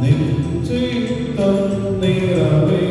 നിശ്ചയിത്തം നിറവേ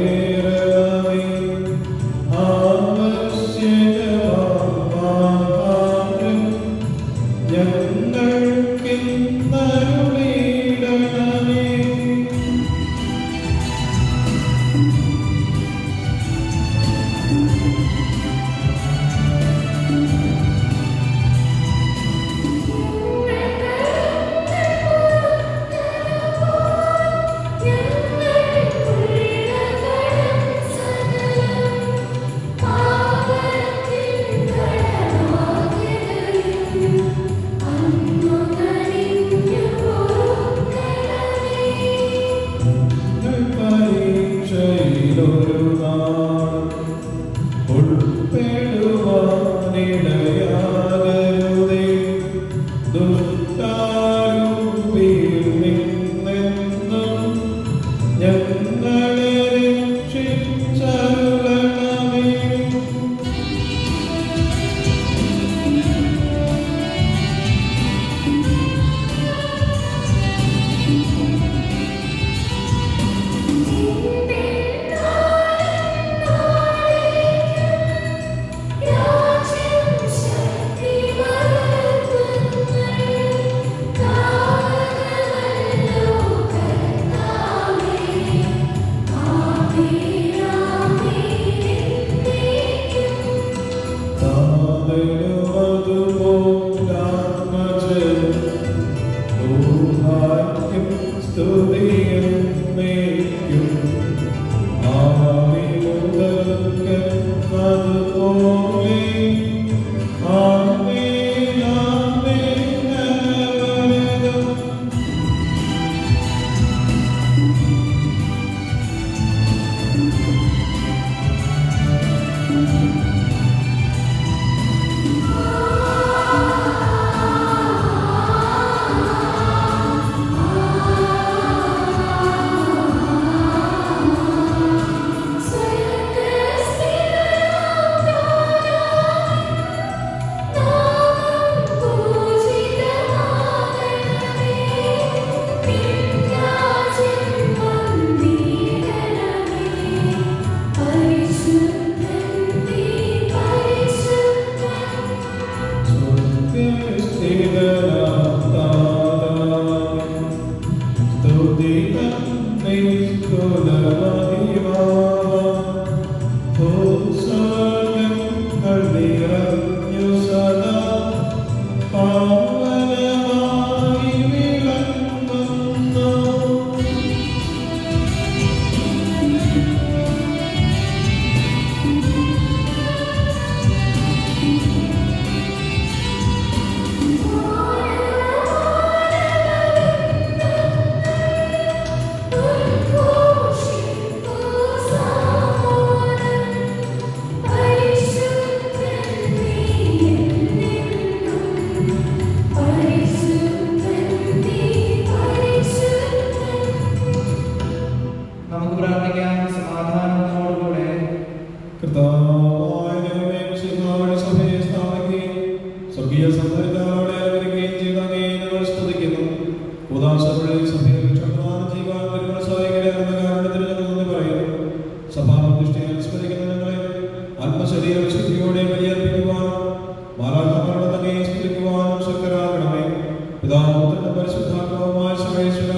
പിതാവും പരിശുദ്ധാത്മാവുമായ സർവേശ്വര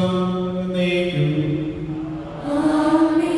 എന്നേക്കും ആമേൻ.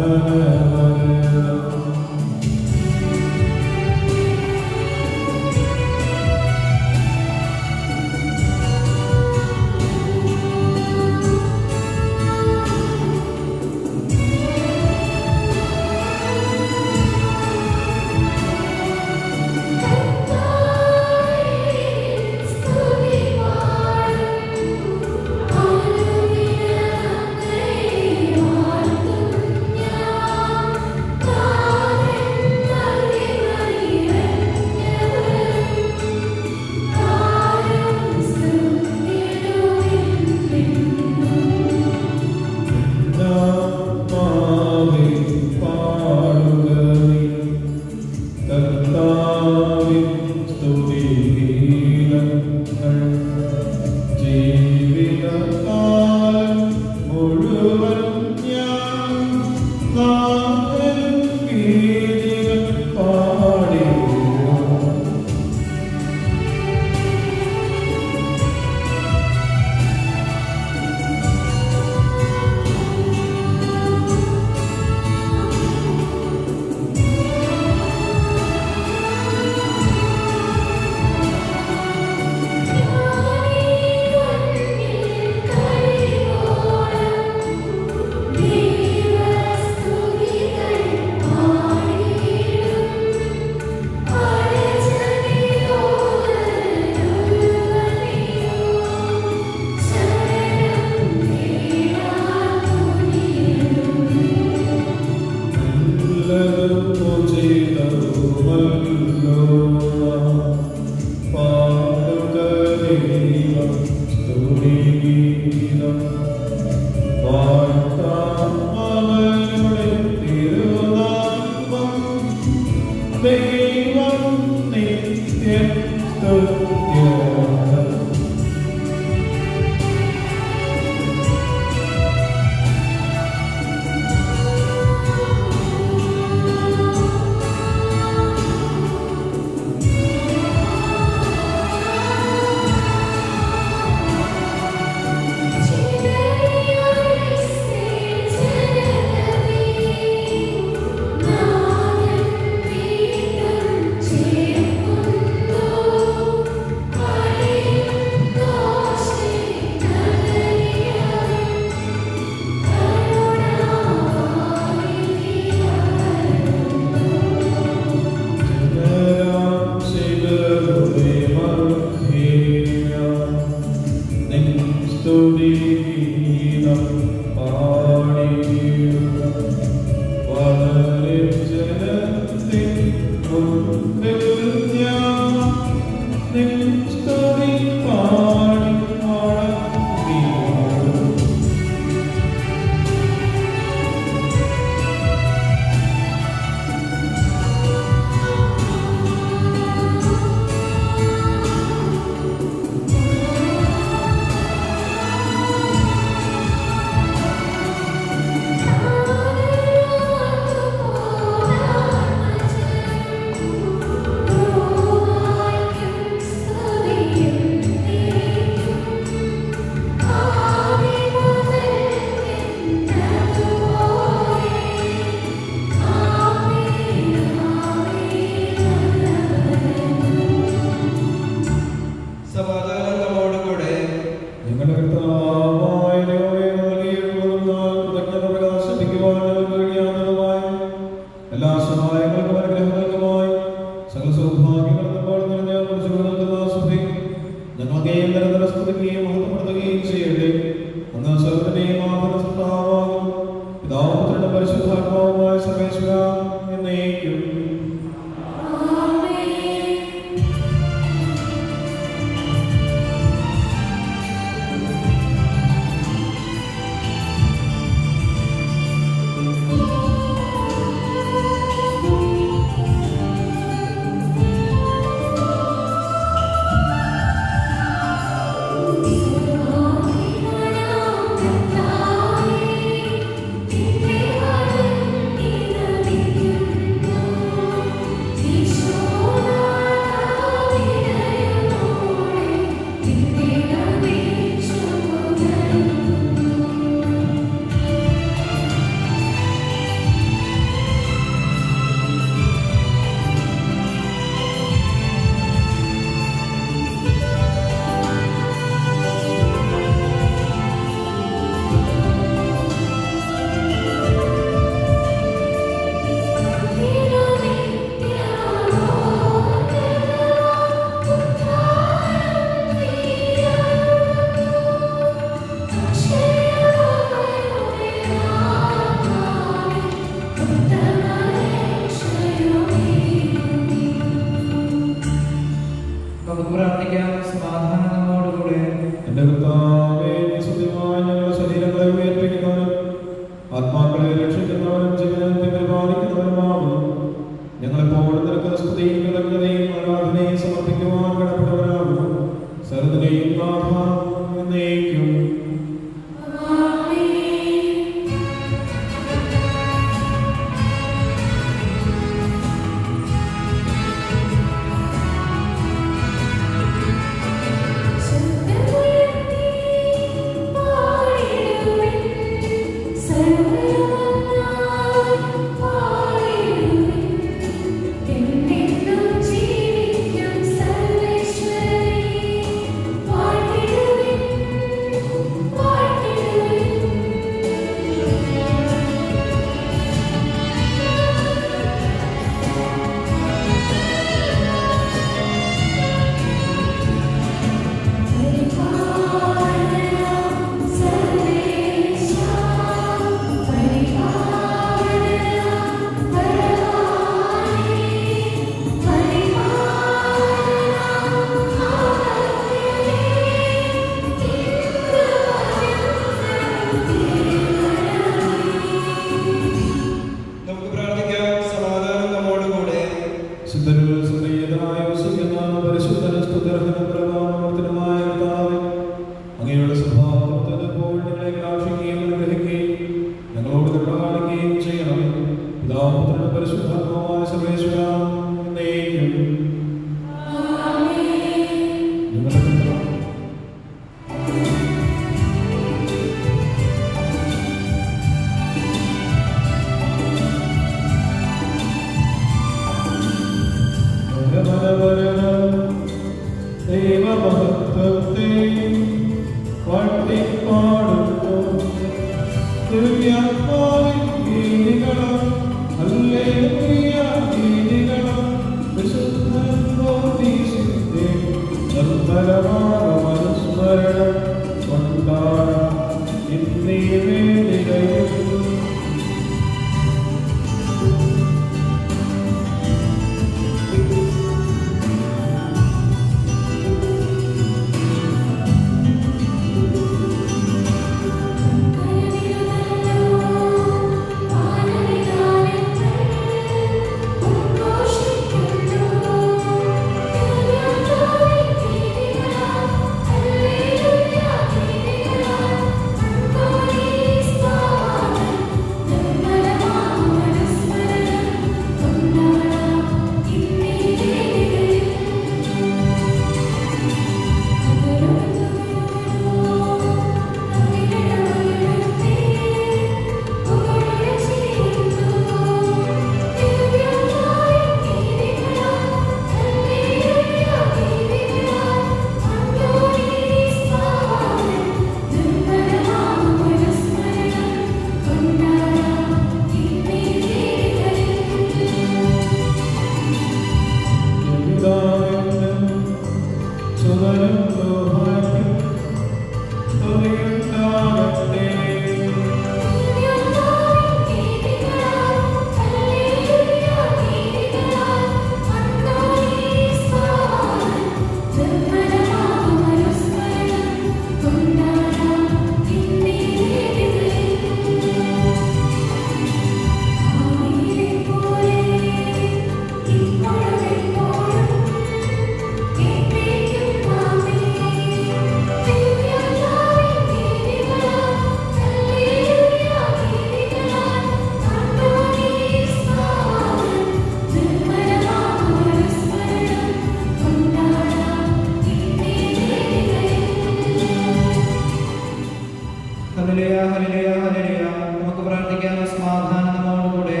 Hallelujah, hallelujah, hallelujah. നമുക്ക് പ്രാർത്ഥിക്കാം. സമാധാനം നമ്മോടുകൂടെ.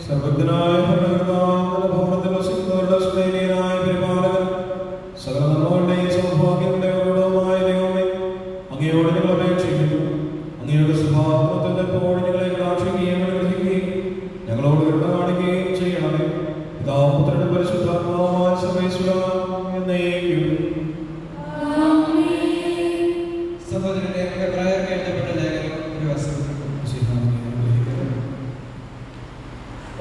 സർവജ്ഞനായ ഭരണത്തിൽ വസിക്കുന്നവരുടെ സ്നേഹിതനായ പരിപാലകൻ, സകല നന്മകളുടെയും സൗഭാഗ്യങ്ങളുടെ ഉറവിടവുമായ ദൈവമേ, അങ്ങയോട് ഞങ്ങൾ അപേക്ഷിക്കുന്നു. അങ്ങയുടെ സ്വഭാവത്തിൽ എപ്പോഴും ഞങ്ങളെ കടാക്ഷിക്കുകയും അനുഗ്രഹിക്കുകയും ഞങ്ങളോട് കരുണ കാണിക്കുകയും ചെയ്യണമേ. പിതാവും പുത്രനും പരിശുദ്ധാത്മാവുമായ സർവേശ്വരാ എന്നേക്കും. സഹോദരന്റെ അഭിപ്രായം കേൾക്കപ്പെട്ട ലേഖനം ഒരു വസ്തു.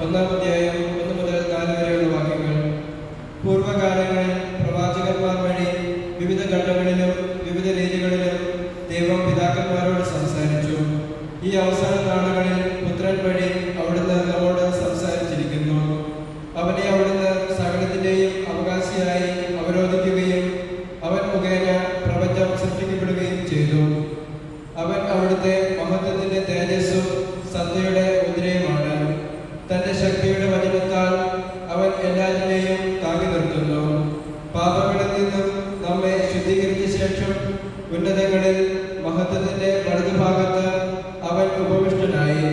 ഒന്നാം അധ്യായം 1 മുതൽ 4 വരെയുള്ള വാക്യങ്ങൾ. പൂർവ്വകാലങ്ങളിൽ പ്രവാചകന്മാർ വഴി വിവിധ ഘട്ടങ്ങളിലും വിവിധ രീതികളിലും ദൈവം പിതാക്കന്മാരോട് സംസാരിച്ചു. ഈ അവസാന നാളുകളിൽ പുത്രൻ വഴി അവിടുന്ന് നമ്മോട് സംസാരിച്ചിരിക്കുന്നു. അവനെ അവിടുന്ന് സകലത്തിന്റെയും അവകാശിയായി അവരോധിക്കുകയും അവൻ മുഖേന പ്രപഞ്ചം സൃഷ്ടിക്കപ്പെടുകയും ചെയ്തു. അവൻ അവിടുത്തെ മഹത്വത്തിന്റെ തേജസ്സും സത്തയുടെ മുദ്രയുമാണ്. തന്റെ ശക്തിയുടെ വചനത്താൽ അവൻ എല്ലാറ്റിനെയും താങ്ങി നിർത്തുന്നു. പാപങ്ങളിൽ നിന്നും നമ്മെ ശുദ്ധീകരിച്ച ശേഷം ഉന്നതങ്ങളിൽ മഹത്വത്തിന്റെ വലതുഭാഗത്ത് അവൻ ഉപവിഷ്ടനായി.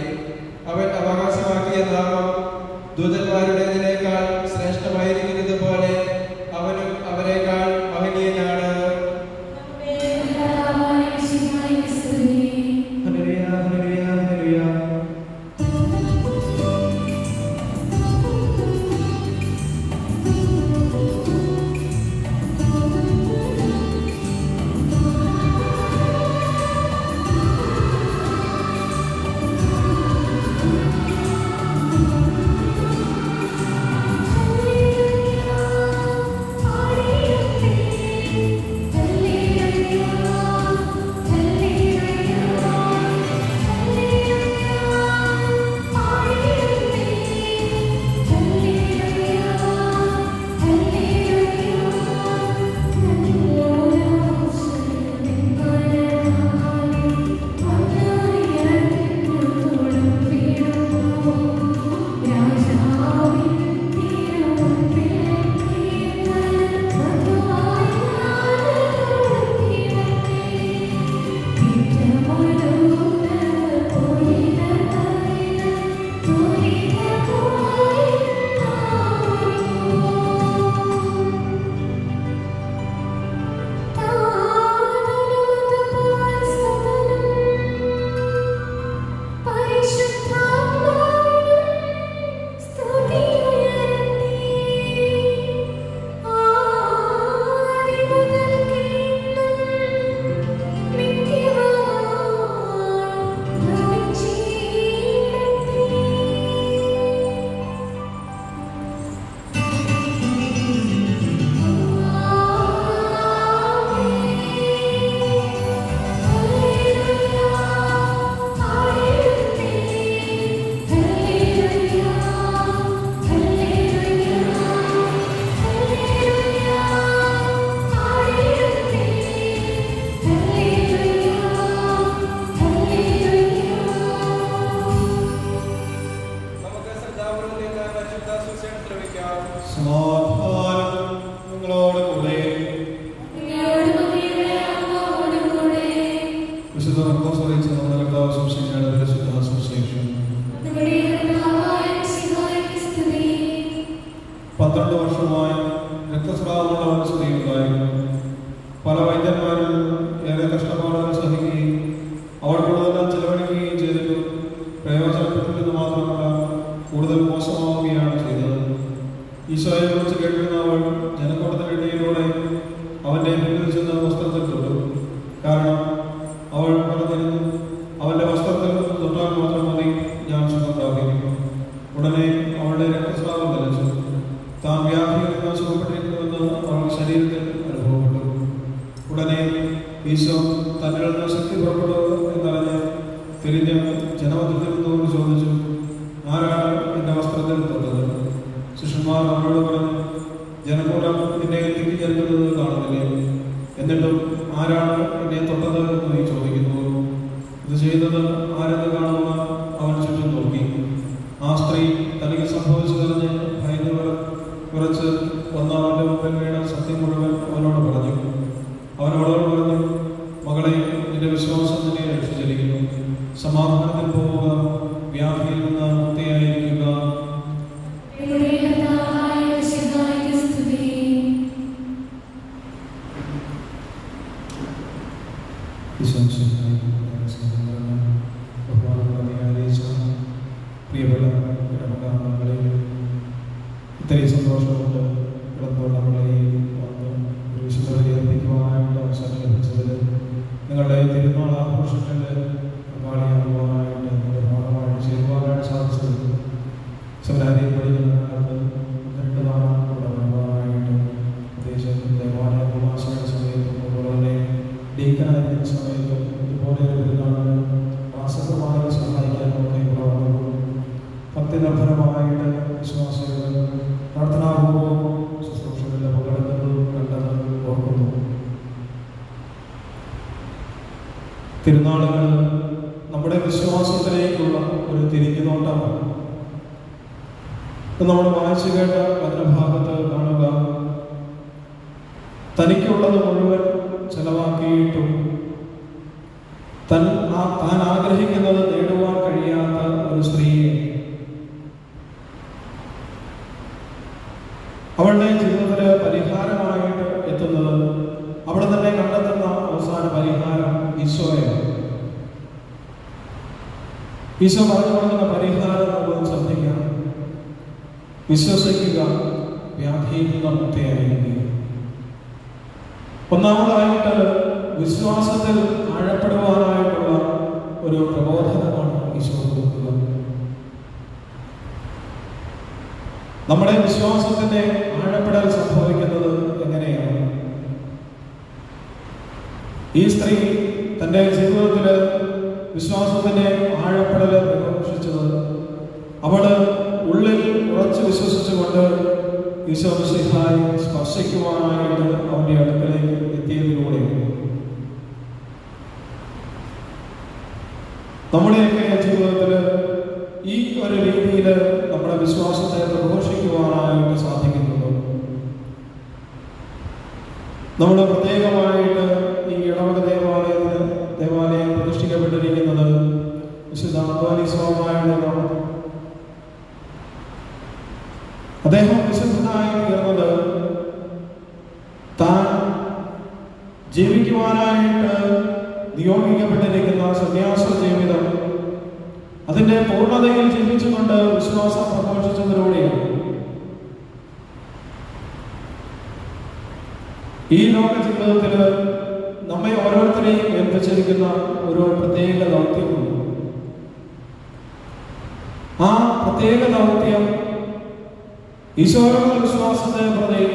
അവൻ അവകാശമാക്കിയ നാമം ദൂതന്മാരുടേതിനേക്കാൾ ശ്രേഷ്ഠമായിരിക്കുന്നത് പോലെ അവനും അവരെക്കാൾ മഹനീയനാണ്. Hallelujah, hallelujah, hallelujah. സമാധാനം നിങ്ങളോട് കൂടെ. വിശുദ്ധ മർക്കോസ് അറിയിച്ച നമ്മുടെ കർത്താവ് സംശയിക്കാതെ പരിശുദ്ധ സുവിശേഷം. 12 വർഷമായി രക്തസ്രാവമുള്ള സ്ത്രീയുണ്ടായിരുന്നു. പല വൈദ്യന്മാരും ഏറെ കഷ്ടപ്പാടുകൾ സഹിക്കുകയും അവർക്കുള്ളതെല്ലാം ചെലവഴിക്കുകയും ചെയ്തിട്ടും പ്രയോജനപ്പെട്ടില്ലെന്ന് മാത്രമല്ല കൂടുതൽ മോശമാവുകയാണ് ചെയ്തത്. ഈശോയെ കുറിച്ച് കേൾക്കുന്ന അവൾ ജനക്കൂട്ടത്തിനിടയിലൂടെ അവൻ്റെ പിന്നിൽ ചെന്ന് വസ്ത്രത്തിൽ തൊട്ടു. കാരണം അവൾ പറഞ്ഞിരുന്നു, അവൻ്റെ വസ്ത്രത്തിൽ തൊട്ടാൽ മാത്രം മതി, ഞാൻ സുഖം പ്രാപിക്കും. ഉടനെ അവളുടെ രക്തസ്രാവം നിലച്ചു. താൻ വ്യാധിയിൽ നിന്ന് സുഖപ്പെട്ടിരിക്കുന്നുവെന്ന് അവളുടെ ശരീരത്തിൽ അനുഭവപ്പെട്ടു. ഉടനെ ഈശോ തന്നിൽ നിന്ന് ശക്തി പുറപ്പെട്ടു എന്നറിഞ്ഞ് തിരിഞ്ഞ് ജനമധ്യത്തിൽ നിന്നോട് ചോദിച്ചു, ആരാണ് എൻ്റെ വസ്ത്രത്തിൽ തൊട്ടത്? ശിഷ്യന്മാർ അവരോട് പറഞ്ഞു, ജനക്കൂട്ടം നിന്നെ തിരിഞ്ഞെടുക്കുന്നത് കാണുന്നില്ലേ? എന്നിട്ടും ആരാണ് എന്നെ തൊട്ടത് എന്ന് നീ ചോദിക്കുന്നു. ഇത് ചെയ്തത് ആരെന്ന് കാണുവാൻ അവൻ ചുറ്റും നോക്കി. ആ സ്ത്രീ തനിക്ക് സംഭവിച്ചതെന്ന് ഭയന്നവർ കുറച്ച് ഒന്നാമൻ്റെ മുമ്പിൽ വീണ സത്യം മുഴുവൻ അവനോട് പറഞ്ഞു. അവനോട് പറഞ്ഞു, മകളെ, നിന്റെ വിശ്വാസം നിന്നെ രക്ഷിച്ചിരിക്കുന്നു. സമാധാനത്തിൽ പോവുക, വ്യാധിയിൽ നിന്ന് മുക്തിയായിരിക്കുക. പ്രിയപ്പെട്ട ഇടപെടാങ്ങളെ, ഇത്രയും സന്തോഷമുണ്ട് കിടപ്പോൾ നമ്മളെ ഒരു വിശുദ്ധ ബലിയർപ്പിക്കുവാനായിട്ട് അവസരം ലഭിച്ചതിൽ, നിങ്ങളുടെ തിരുനാൾ ആഘോഷത്തിൽ പങ്കാളിയാകുവാനായിട്ട് നിങ്ങളുടെ ഭാഗമായിട്ട് ചേരുവാനായിട്ട് സാധിച്ചത്, സെമിനാരിയിൽ പഠിക്കുന്ന കാലത്ത് 2 നാളും കൂടെ വരുവാനായിട്ട് പ്രത്യേകിച്ച് ദേവാലയ കുമാശയുടെ സമയത്തും അതുപോലെ തന്നെ ഡീക്കനായിരിക്കുന്ന സമയത്തും ഇതുപോലെ ഒരു പെരുന്നാളിന് ആസക്തമായി സഹായിക്കാനൊക്കെ ഇവിടെ വന്നപ്പോൾ ഭക്തിനിർഭരമായിട്ട് വിശ്വാസികൾ പ്രാർത്ഥനാപൂർവ്വം ശുശ്രൂഷകളിൽ പങ്കെടുക്കുന്നതും കണ്ടത് ഓർക്കുന്നു. തിരുനാളുകൾ നമ്മുടെ വിശ്വാസത്തിലേക്കുള്ള ഒരു തിരിഞ്ഞുനോട്ടമാണ്. നമ്മൾ വായിച്ചു കേട്ട വചനഭാഗത്ത് കാണുക, തനിക്കുള്ളത് മുഴുവൻ ചെലവാക്കിയിട്ടും താൻ ആഗ്രഹിക്കുന്നത് നേടുവാൻ കഴിയാത്ത ഒരു സ്ത്രീയെ അവളുടെ ജീവിതത്തില് പരിഹാരമായിട്ട് എത്തുന്നത്, അവിടെ തന്നെ കണ്ടെത്തുന്ന അവസാന പരിഹാരം ഈശോയാണ്. ഈശോ പറഞ്ഞു കൊടുക്കുന്ന പരിഹാരം നമ്മൾ ശ്രദ്ധിക്കാം. വിശ്വസിക്കുക, വ്യാധിയിൽ നിന്ന് മുക്തിയായിരിക്കുക. ഒന്നാമതായിട്ട് വിശ്വാസത്തിൽ ആഴപ്പെടുവാനായിട്ടുള്ള ഒരു പ്രബോധനമാണ് ഈശോ കൊടുക്കുക. നമ്മുടെ വിശ്വാസത്തിന്റെ ആഴപ്പെടൽ സംഭവിക്കുന്നത് എങ്ങനെയാണ്? ഈ സ്ത്രീ തന്റെ ജീവിതത്തില് വിശ്വാസത്തിന്റെ ആഴപ്പെടൽ പ്രഘോഷിച്ചത്, അവള് ഉള്ളിൽ ഉറച്ചു വിശ്വസിച്ചുകൊണ്ട് ഈശോ മിശിഹായെ സ്പർശിക്കുവാനായിട്ട് അവന്റെ അടുക്കലേക്ക് എത്തിയതിലൂടെ. നമ്മുടെയൊക്കെ ജീവിതത്തില് ഈ ഒരു രീതിയിൽ നമ്മുടെ വിശ്വാസത്തെ പ്രഘോഷിക്കുവാനായിട്ട് സാധിക്കുന്നുണ്ടോ? നമ്മൾ പ്രത്യേകമായിട്ട് ഈ ഇടവക ദേവാലയം പ്രതിഷ്ഠിക്കപ്പെട്ടിരിക്കുന്നത് വിശുദ്ധ അന്തോനീസ്വാമിയുടെ നാമത്തിൽ. അദ്ദേഹം വിശുദ്ധനായി തീർന്നത് താൻ ജീവിക്കുവാനായിട്ട് നിയോഗിക്കപ്പെട്ടിരിക്കുന്ന സന്യാസ ജീവിതം അതിന്റെ പൂർണ്ണതയിൽ ജീവിച്ചുകൊണ്ട് വിശ്വാസം പ്രഘോഷിച്ചതിലൂടെയാണ്. ഈ ലോക ജീവിതത്തിൽ നമ്മെ ഓരോരുത്തരെയും ഏൽപ്പിച്ചിരിക്കുന്ന ഒരു പ്രത്യേക ദൗത്യമുണ്ട്. ആ പ്രത്യേക ദൗത്യം ഈശോയുടെ വിശ്വാസത്തെ പ്രതി,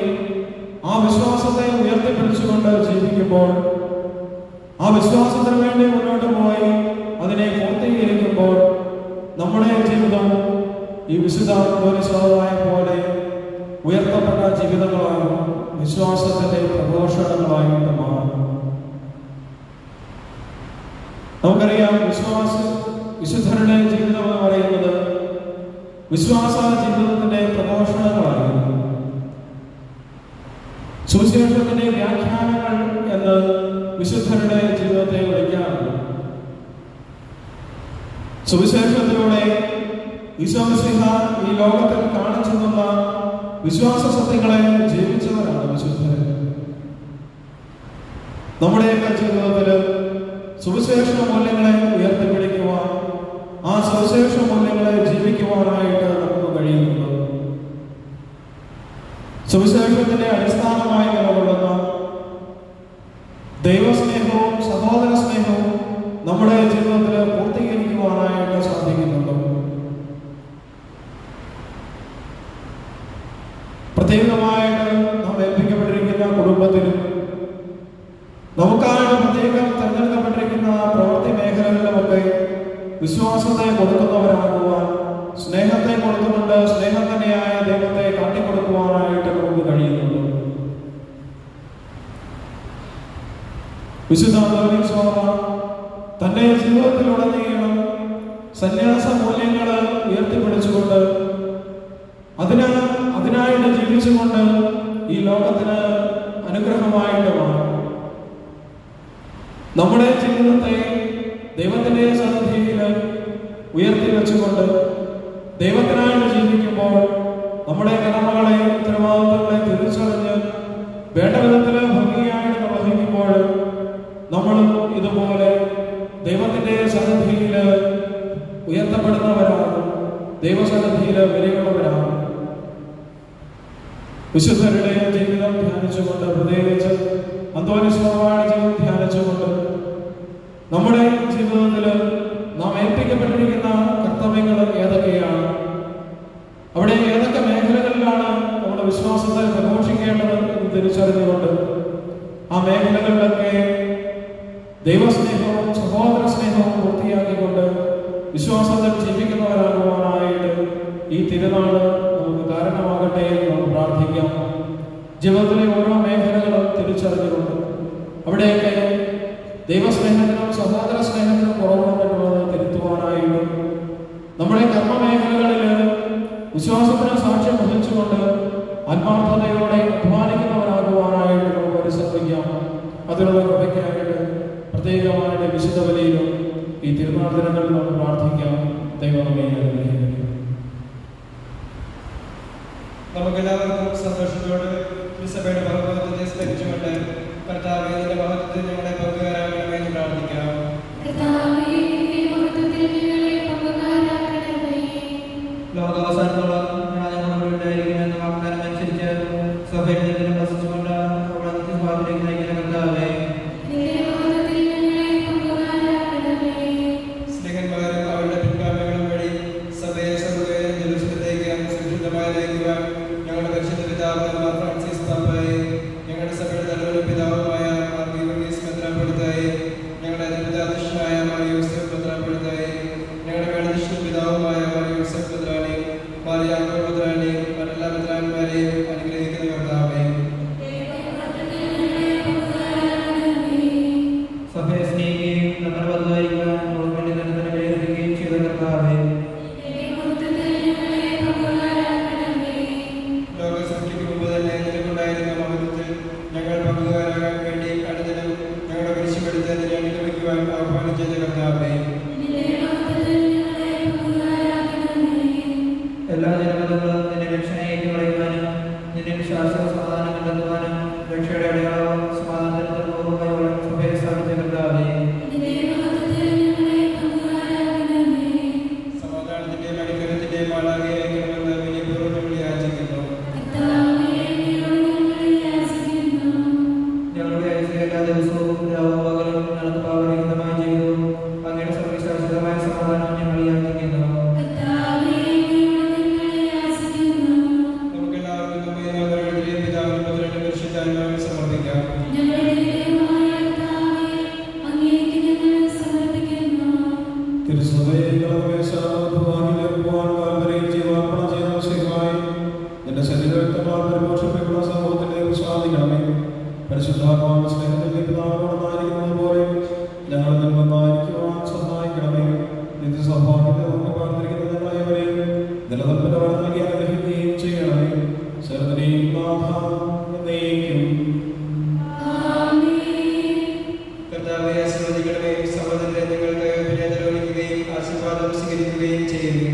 ആ വിശ്വാസത്തെ ഉയർത്തിപ്പിടിച്ചുകൊണ്ട് ജീവിക്കുമ്പോൾ, ആ വിശ്വാസത്തിന് വേണ്ടി മുന്നോട്ട് പോയി അതിനെ പൂർത്തീകരിക്കുമ്പോൾ നമ്മുടെ ജീവിതം ഈ വിശുദ്ധ അന്തോനീസ്വാമിയെ പോലെ ഉയർത്തപ്പെട്ട ജീവിതങ്ങളാകും, വിശ്വാസത്തിന്റെ പ്രഘോഷണങ്ങളായിട്ട് മാറും. നമുക്കറിയാം, വിശുദ്ധരുടെ ജീവിതം എന്ന് പറയുന്നത് വിശ്വാസ ജീവിതത്തിന്റെ പ്രഘോഷണങ്ങളായിരുന്നു. സുവിശേഷത്തിന്റെ വ്യാഖ്യാനങ്ങൾ എന്ന് വിശുദ്ധരുടെ ജീവിതത്തെ വിളിക്കാറുണ്ട്. സുവിശേഷത്തിലൂടെ ഈശോ മിശിഹ ഈ ലോകത്തിൽ കാണിച്ചു തന്ന വിശ്വാസ സത്യങ്ങളെ ജീവിച്ചവരാണ് വിശുദ്ധർ. നമ്മുടെയൊക്കെ ജീവിതത്തില് സുവിശേഷ മൂല്യങ്ങളെ ഉയർത്തിപ്പിടിക്കുവാൻ, ആ സുവിശേഷ മൂല്യങ്ങളെ ജീവിക്കുവാനായിട്ട് നമുക്ക് കഴിയുന്നു. സുവിശേഷത്തിന്റെ അടിസ്ഥാനമായി നിലകൊള്ളുന്ന ദൈവസ്നേഹവും സഹോദര സ്നേഹവും നമ്മുടെ ജീവിതത്തിൽ പൂർത്തീകരിക്കുവാനായിട്ട് സാധിക്കുന്നുണ്ട്. പ്രത്യേകമായിട്ട് നാം ഏൽപ്പിക്കപ്പെട്ടിരിക്കുന്ന കുടുംബത്തിലും നമുക്കായിട്ട് പ്രത്യേകം തിരഞ്ഞെടുക്കപ്പെട്ടിരിക്കുന്ന പ്രവൃത്തി മേഖലകളിലുമൊക്കെ വിശ്വാസത്തെ കൊടുക്കുന്നവരാകുവാൻ, സ്നേഹത്തെ കൊടുത്തുകൊണ്ട് സ്നേഹം തന്നെയായ ദൈവത്തെ കാട്ടിക്കൊടുക്കുവാനായിട്ട് നമുക്ക് കഴിയുന്നുണ്ട്. വിശുദ്ധ അന്തോനീസ്വാമി തന്റെ ജീവിതത്തിലുടനീളം സന്യാസ മൂല്യങ്ങൾ ഉയർത്തിപ്പിടിച്ചുകൊണ്ട് അതിനായിട്ട് ജീവിച്ചുകൊണ്ട് ഈ ലോകത്തിന് അനുഗ്രഹമായിട്ട് മാറും. നമ്മുടെ ജീവിതത്തെ ദൈവ ദൈവത്തിന്റെ സന്നിധിയിൽ ഉയർത്തി വെച്ചുകൊണ്ട് ദൈവത്തിനായിട്ട് ജീവിക്കുമ്പോൾ നമ്മുടെ കടമകളെ ഉത്തരവാദിത്തങ്ങളെ തിരിച്ചറിഞ്ഞ് വേണ്ട വിധത്തിൽ ഭംഗിയായിട്ട് നിർവഹിക്കുമ്പോൾ നമ്മൾ ഇതുപോലെ ദൈവത്തിന്റെ സന്നിധിയിൽ ഉയർത്തപ്പെടുന്നവരാണ്, ദൈവസന്നിധിയിൽ വിലയുള്ളവരാണ്. വിശുദ്ധരുടെ ജീവിതം ധ്യാനിച്ചുകൊണ്ട്, പ്രത്യേകിച്ച് അന്തോനിസ്വാമിയുടെ ജീവിതം ധ്യാനിച്ചുകൊണ്ട് നമ്മുടെ ജീവിതത്തിൽ നാം ഏൽപ്പിക്കപ്പെട്ടിരിക്കുന്ന കർത്തവ്യങ്ങൾ ഏതൊക്കെയാണ്, അവിടെ ഏതൊക്കെ മേഖലകളിലാണ് നമ്മുടെ വിശ്വാസത്തെ പ്രഘോഷിക്കേണ്ടത് എന്ന് തിരിച്ചറിഞ്ഞുകൊണ്ട് ആ മേഖലകളിലൊക്കെ ദൈവസ്നേഹവും സഹോദര സ്നേഹവും പൂർത്തിയാക്കിക്കൊണ്ട് വിശ്വാസത്തിൽ ജീവിക്കുന്നവരാകുവാനായിട്ട് ഈ തിരുനാള് നമുക്ക് കാരണമാകട്ടെ എന്ന് നമുക്ക് പ്രാർത്ഥിക്കാം. ജീവിതത്തിലെ ഓരോ മേഖലകളും തിരിച്ചറിഞ്ഞുകൊണ്ട് അവിടെയൊക്കെ ദൈവസ്നേഹത്തിനും സഹോദര സ്നേഹത്തിനും കുറവ് വന്നിട്ടുള്ളത് തിരുത്തുവാനായിട്ടും നമ്മുടെ കർമ്മ മേഖലകളിൽ വിശ്വാസത്തിന് സാക്ഷ്യം വഹിച്ചുകൊണ്ട് ആത്മാർത്ഥതയോടെ അധ്വാനിക്കുന്നവരാകുവാനായിട്ട് നമുക്ക് പരിശ്രമിക്കാം. അതിനുള്ള കൃപയ്ക്കായിട്ട് പ്രത്യേകമായിട്ട് വിശുദ്ധ ബലിയിലും ഈ തിരുനാൾ ദിനങ്ങളിൽ നമുക്ക് പ്രാർത്ഥിക്കാം. ദൈവം നമ്മെ അനുഗ്രഹിക്കട്ടെ. നമുക്കെല്ലാവർക്കും സന്തോഷത്തോടെ സഭയുടെ മഹത്വത്തെ സ്മരിച്ചുകൊണ്ട് കർത്താവേ നിന്റെ മഹത്വത്തിൽ ഞങ്ങളെ പങ്കുകാരാകണമെന്ന് പ്രാർത്ഥിക്കാം. ലോകാവസാനത്തോളം ഉണ്ടായിരിക്കുമെന്ന് വാഗ്ദാനം അനുസരിച്ച് സഭയുടെ വസിച്ചുകൊണ്ട് അവിടെ സ്വാതന്ത്ര്യം നയിക്കുന്ന കർത്താവേ സ്നേഹന്മാരും അവരുടെ പിൻഗാമികളും വഴി സഭയെ സർവ്വതയും ജലസ്ഥലത്തേക്ക് സുരക്ഷിതമായി നയിക്കുവാൻ ഞങ്ങളുടെ പരിശുദ്ധ പിതാവ് മാർ ഫ്രാൻസിസ് പാപ്പായെ, ഞങ്ങളുടെ സഭയുടെ തലവനും പിതാവുമായ മാർ ഗീവർഗീസ് മെത്രാപ്പൊലീത്തായെ, ഞങ്ങളുടെ അതിപിതാധ്യക്ഷനായ മാർ യോസേഫ് മെത്രാപ്പൊലീത്തായെ, ഞങ്ങളുടെ മേലധ്യക്ഷ പിതാവുമായ മാർ യോസേഫ് മെത്രാനെ, മാർ യാക്കോബ് മെത്രാനെ, മറ്റെല്ലാ മെത്രാന്മാരെയും അനുഗ്രഹിക്കുന്ന കർത്താവേ, സഭയെ സ്നേഹിക്കുകയും നമ്മുടെ വലുതായിരിക്കാൻ വേണ്ടി തന്നെ പ്രേരിപ്പിക്കുകയും ചെയ്ത കർത്താവേ ലോക സൃഷ്ടിക്ക് മുമ്പ് തന്നെ നിനക്കുണ്ടായിരുന്ന മഹത്വത്തിൽ ഞങ്ങൾ പങ്കുകാരാകാൻ വേണ്ടി അടുത്തതിനും ഞങ്ങളുടെ കുരിശുമെടുത്ത് നിന്നെ അനുഗമിക്കുവാൻ ആഹ്വാനം ചെയ്ത കർത്താവേ, എല്ലാ ജനപദങ്ങളും നിന്റെ രക്ഷയെ ഏറ്റുപറയുവാനും നിന്റെ ശാശ്വത സമാധാനം കണ്ടെത്തുവാനും രക്ഷയുടെ അടയാളവും സമാധാനത്തിന് പൂർവ്വമായി സഭയെ സ്ഥാപിച്ച കർത്താവേ സമാധാനത്തിന്റെയും അനുഗ്രഹത്തിന്റെയും ആളാകെ അയക്കണമെന്ന് വിനയപൂർവ്വം ഞങ്ങൾ യാചിക്കുന്നു. ഞങ്ങളുടെ ഐശ്വര്യ എല്ലാ ദിവസവും രാവും പകലും ഞങ്ങൾക്ക് പാവരഹിതമായ ജീവിതവും അങ്ങയുടെ സർവ്വശാശ്വതമായ സമാധാനവും ഞങ്ങൾ യാചിക്കുന്നു. നമുക്കെല്ലാവർക്കും നമ്മെ നാമത്തിലെ പിതാവിനും പുത്രനും പരിശുദ്ധാത്മാവിനും സമർപ്പിക്കാം. നിന്റെ ശരീരവ്യക്തമായ പരിപോഷപ്പെട്ടുള്ള സമൂഹത്തിന്റെ പ്രസാദിക്കണമേ. പരിശുദ്ധാത്മാവിന്റെ സ്നേഹത്തിന്റെ പിതാവിനോടൊന്നായിരിക്കുന്നത് പോലെ ഞങ്ങൾ നിന്നൊന്നായിരിക്കുവാൻ സഹായിക്കണമേ. നിത്യസൗഭാഗ്യത്തെ നമുക്ക് കാത്തിരിക്കുന്ന ഞങ്ങളെവരെയും നിലനിൽപ്പിന്റെ വരം നൽകി അനുഗ്രഹിക്കുകയും ചെയ്യണമേ. സർവ്വതിനെയും നാഥനേക്കും കർത്താവേ ആശീർവദിക്കണമേ. സഹോദരരെ നിങ്ങൾക്ക് വിനയതലോലിക്കുകയും ആശീർവാദം സ്വീകരിക്കുകയും ചെയ്യുന്നു.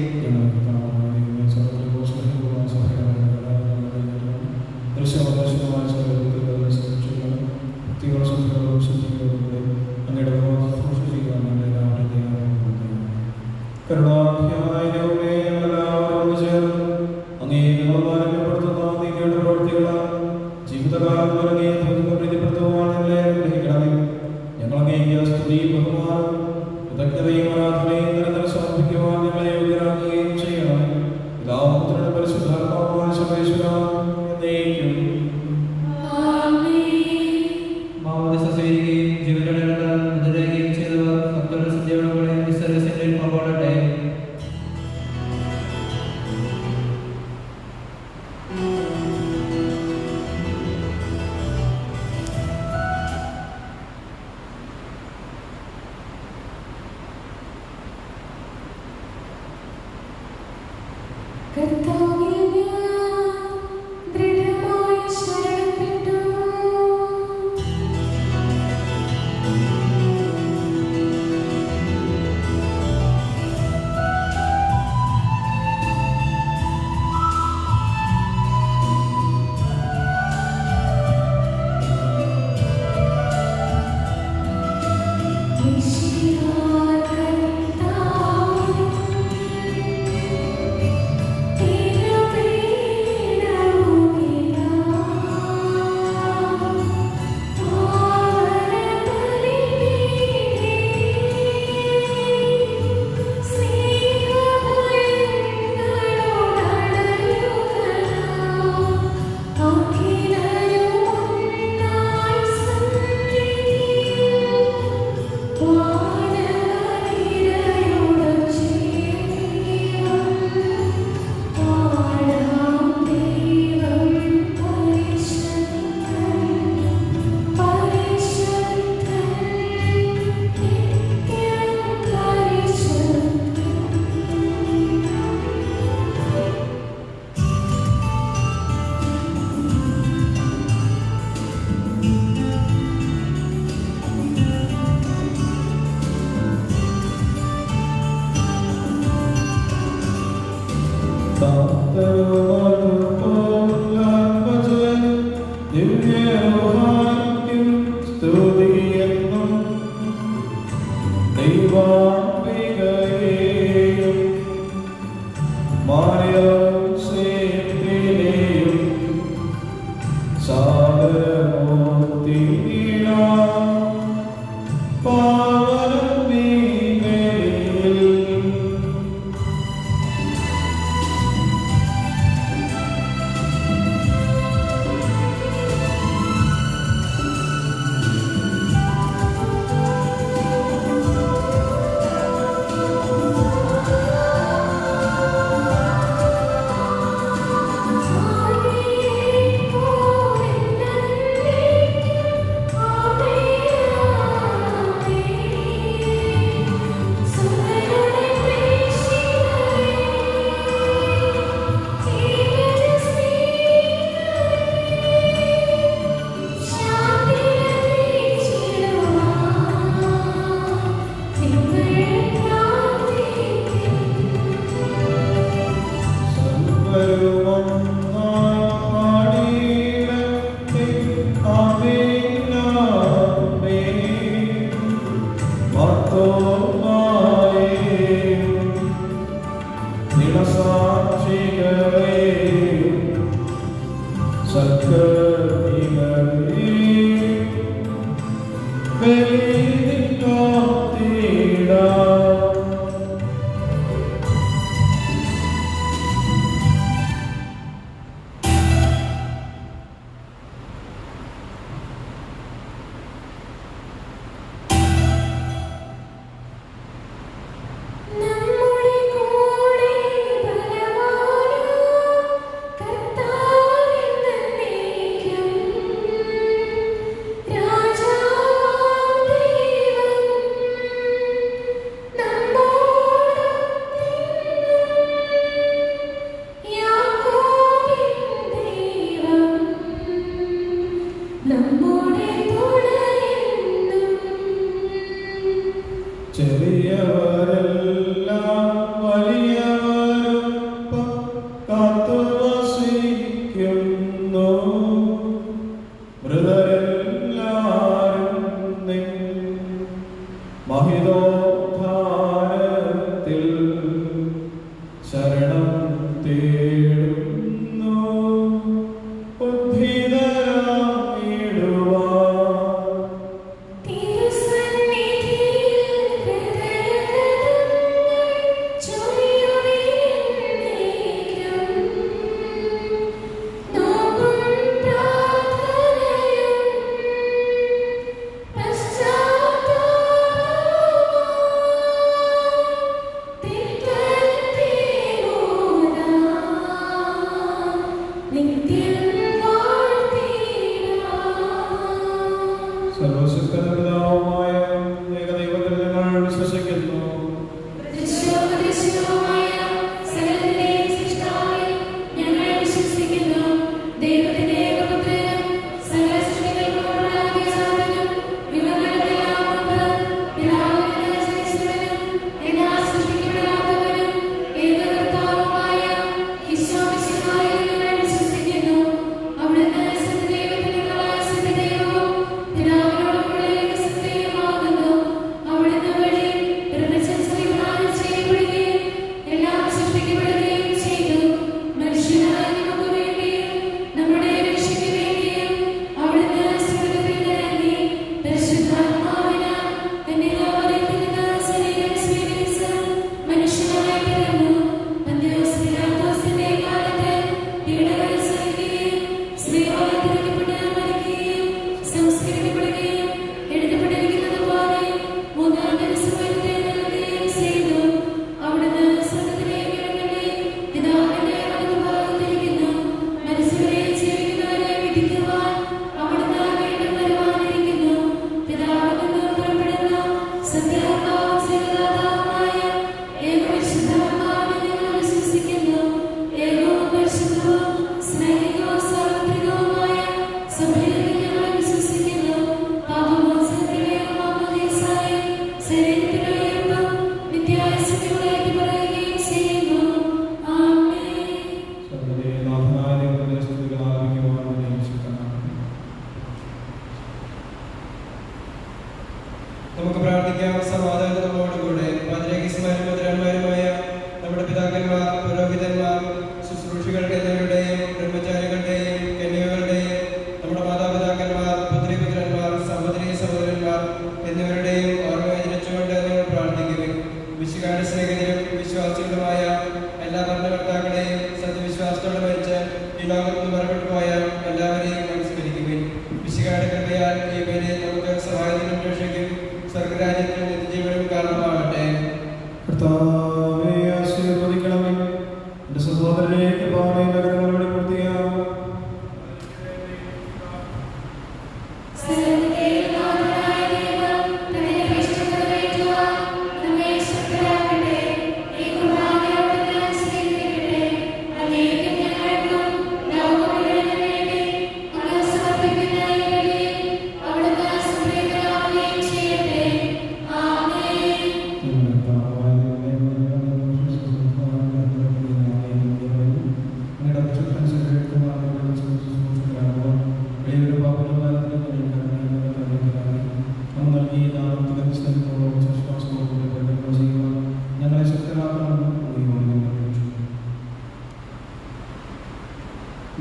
ജീവിതകാലം ഞങ്ങൾ സ്തുതി ബഹുമാനം കൃതജ്ഞതയും ആരാധനയും നിരന്തരം സമർപ്പിക്കുവാൻ ഞങ്ങളെ യോഗ്യരാക്കുകയും ചെയ്യണം. പിതാപുത്രനും പരിശുദ്ധാത്മാവുമായ സർവേശ്വരനേക്കും മാമോദിസ സ്വീകരിക്കുകയും ജീവനോടെ മൃതരാകുകയും ചെയ്തവർ ഭക്തരുടെ സന്ധ്യയോടുകൂടെ സർവ്വസേനയിൽ പങ്കോടട്ടെ. കർത്താവേ സൈനികരും വിശ്വാസികളുമായ എല്ലാ ഭരണകർത്താക്കളെയും സത്യവിശ്വാസത്തോടെ മരിച്ച് ഈ ലോകത്ത് നിന്ന് മറവിട്ടു പോയ എല്ലാവരെയും അനുസ്മരിക്കുവിൻ. വിശുദ്ധയുടെ കൃപയാൽ ഈ പേര് നമുക്ക് സഹായത്തിനും രക്ഷയ്ക്കും സ്വർഗരാജ്യത്തിനും നിത്യജീവനും കാരണമാകട്ടെ. കർത്താവേ ആശീർവദിക്കണമേ. എൻ്റെ സഹോദരനെ കൃപാനെ നഗരങ്ങൾ വെളിപ്പെടുത്തിയാൽ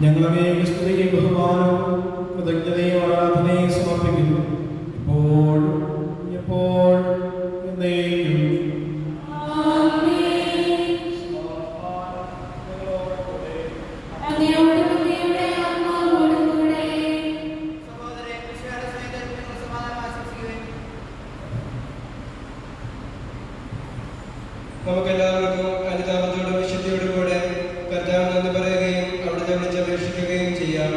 ഞങ്ങളെ സ്തുതിയും ബഹുമാനവും കൃതജ്ഞതയും ആരാധനയും സമർപ്പിക്കുന്നു. ഇപ്പോൾ എപ്പോൾ എന്നേക്കും. നമുക്കെല്ലാവർക്കും അനുതാപത്തോടും വിശുദ്ധിയോടും കൂടെ കർത്താവിന് നന്ദി പറയുകയും അവിടുത്തെ വിളിച്ചപേക്ഷിക്കുകയും ചെയ്യാം.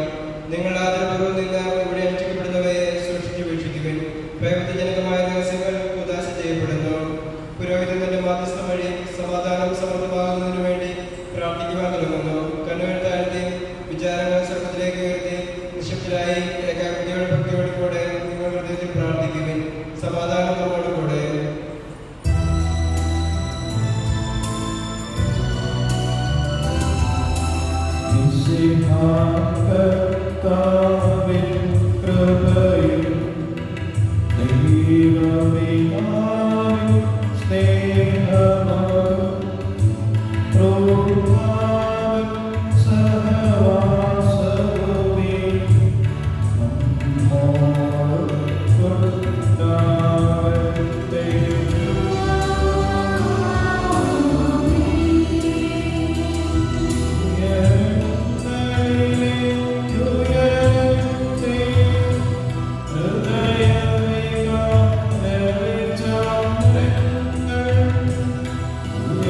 നിങ്ങൾ ആദരപൂർവ്വം നിന്ന് ഇവിടെ അനുഷ്ഠിക്കപ്പെടുന്നവയെ സൂക്ഷിച്ചു വീക്ഷിക്കുവിൻ. പ്രവൃത്തിജനകമായ രഹസ്യങ്ങൾ ഉദാശ ചെയ്യപ്പെടുന്നു. പുരോഹിതൻ തന്റെ മാധ്യസ്ഥം വഴി സമാധാനം സമൃദ്ധമാകുന്നതിനു വേണ്ടി പ്രാർത്ഥിക്കുവാൻ തുടങ്ങുന്നു. കണ്ണുകൾ താഴ്ത്തി വിചാരങ്ങൾ സ്വർഗത്തിലേക്ക് ഉയർത്തി നിശബ്ദരായി ഏകാഗ്രതയോടെ ഭക്തിയോടും കൂടെ നിങ്ങൾ ഹൃദയത്തിൽ പ്രാർത്ഥിക്കുവിൻ. സമാധാനം നമ്മോട് കൂടെ. Yeah.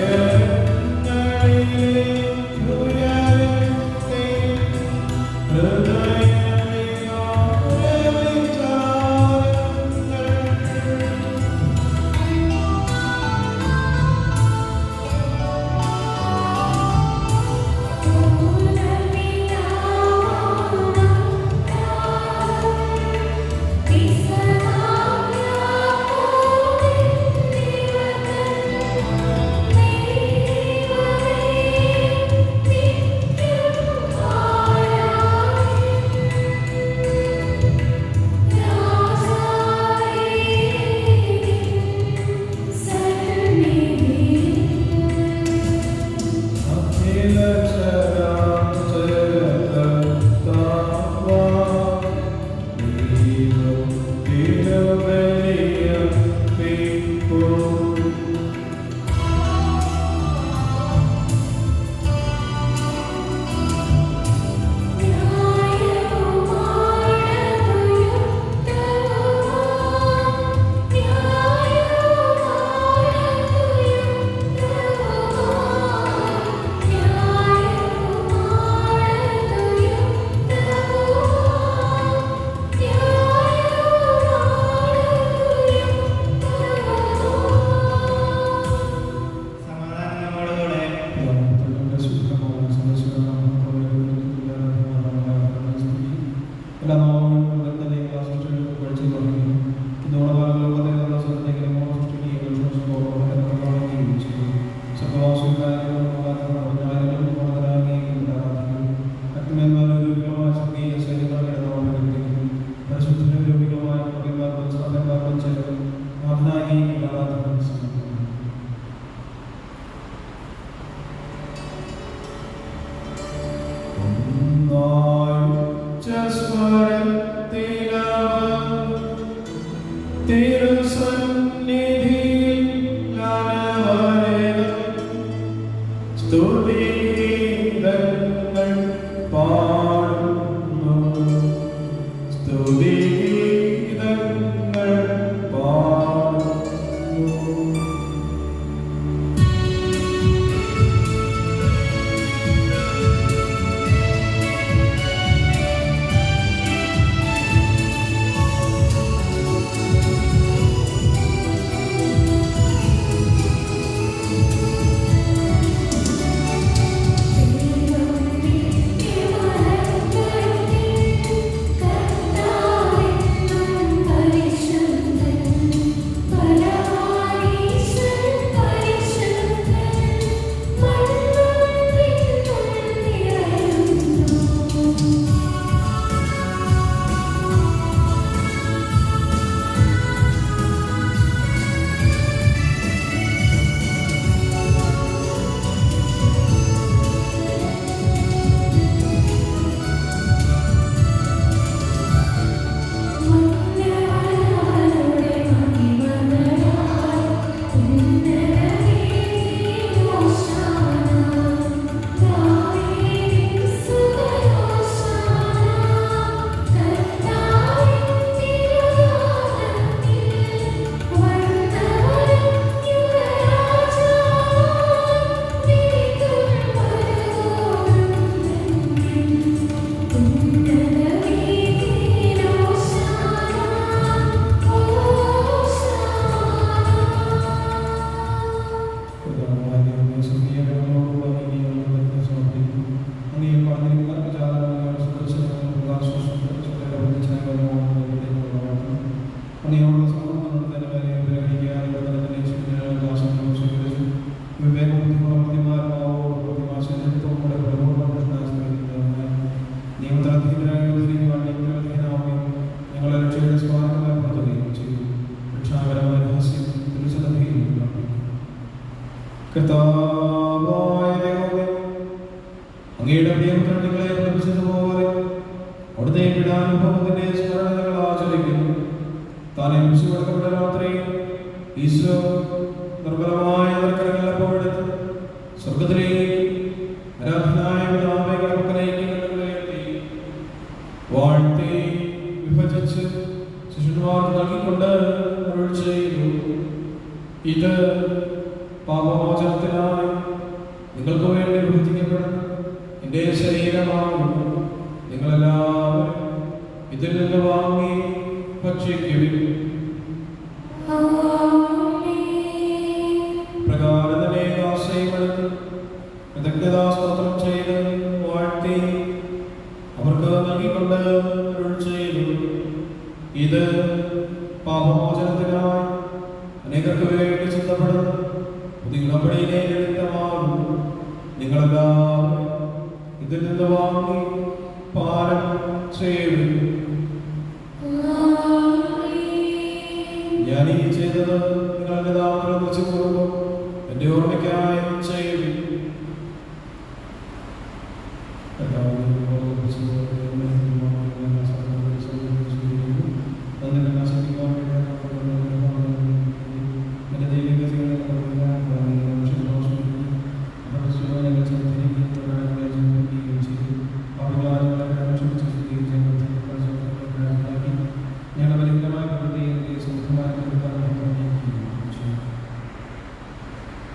അങ്ങയുടെ പ്രിയപുത്രൻ നിങ്ങളെ പ്രവചിച്ചതുപോലെ അവിടുത്തെ പീഡാനുഭവത്തിന്റെ സ്മരണ ഞങ്ങൾ ആചരിക്കുന്നു. താൻ ഹിംസിക്കപ്പെട്ട രാത്രിയിൽ ഈശോ നിർബലമായ കരങ്ങളെടുത്ത് സ്വർഗത്തിലേക്ക് ആരാധനായ പിതാവിന്റെ പക്കലേക്ക് ഞങ്ങളെ വാഴ്ത്തി വിഭജിച്ച് ശിശുമാർക്ക് നൽകിക്കൊണ്ട് അരുൾ ചെയ്തു, ഇത് പാപമോചനത്തിനായി നിങ്ങൾക്ക് വേണ്ടി വിഭജിക്കപ്പെടുന്ന എൻ്റെ ശരീരമാകുന്നു. നിങ്ങളെല്ലാവരും ഇതിൽ നിന്ന് വാങ്ങി ഭക്ഷിക്കുവിൻ. പ്രകാരം തന്നെ ആശയമെടുത്ത് കൃതജ്ഞതാസ്തോത്രം ചെയ്ത് വാഴ്ത്തി അവർക്ക് നൽകിക്കൊണ്ട് അരുൾ ചെയ്തു, ഇത് പാപമോചനത്തിനായി അനേകർക്ക് വേണ്ടി ചിന്തപ്പെടുന്നു പുതിയ ഉടമ്പടിയിലെ രക്തമാകുന്നു. നിങ്ങളെല്ലാവരും ഇതിൽ നിന്ന് വാങ്ങി പാനം ചെയ്യുവിൻ. ഞാൻ ഈ ചെയ്തത് നിങ്ങളുടെ നാമത്തിൽ വെച്ചുകൊള്ളുമ്പോൾ എൻ്റെ ഓർമ്മയ്ക്കായി ചെയ്യുവിൻ.